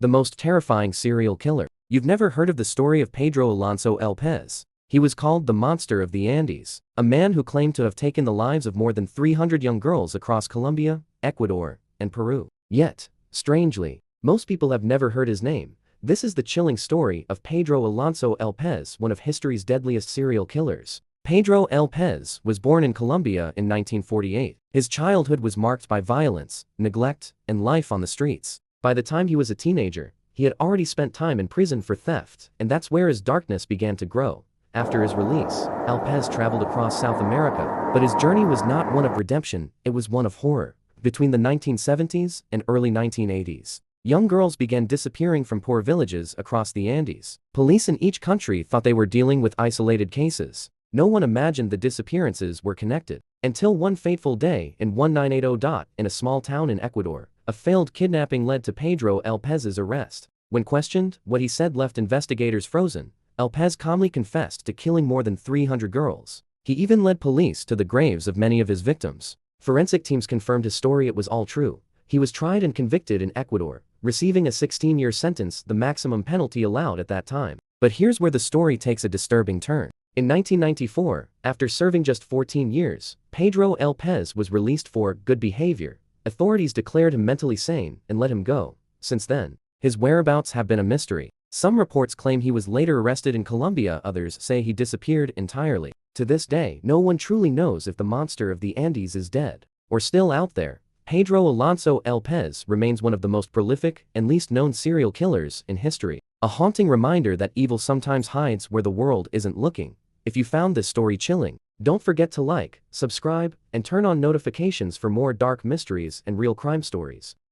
the most terrifying serial killer. You've never heard of the story of Pedro Alonso Lopez. He was called the Monster of the Andes, a man who claimed to have taken the lives of more than 300 young girls across Colombia, Ecuador, and Peru. Yet, strangely, most people have never heard his name. This is the chilling story of Pedro Alonso Lopez, one of history's deadliest serial killers. Pedro Lopez was born in Colombia in 1948. His childhood was marked by violence, neglect, and life on the streets. By the time he was a teenager, he had already spent time in prison for theft, and that's where his darkness began to grow. After his release, Lopez traveled across South America, but his journey was not one of redemption, it was one of horror. Between the 1970s and early 1980s, young girls began disappearing from poor villages across the Andes. Police in each country thought they were dealing with isolated cases. No one imagined the disappearances were connected. Until one fateful day in 1980 in a small town in Ecuador, a failed kidnapping led to Pedro Lopez's arrest. When questioned, what he said left investigators frozen. Lopez calmly confessed to killing more than 300 girls. He even led police to the graves of many of his victims. Forensic teams confirmed his story, it was all true. He was tried and convicted in Ecuador, receiving a 16-year sentence, the maximum penalty allowed at that time. But here's where the story takes a disturbing turn. In 1994, after serving just 14 years, Pedro Lopez was released for good behavior. Authorities declared him mentally sane and let him go. Since then, his whereabouts have been a mystery. Some reports claim he was later arrested in Colombia, others say he disappeared entirely. To this day, no one truly knows if the monster of the Andes is dead or still out there. Pedro Alonso Lopez remains one of the most prolific and least known serial killers in history. A haunting reminder that evil sometimes hides where the world isn't looking. If you found this story chilling, don't forget to like, subscribe, and turn on notifications for more dark mysteries and real crime stories.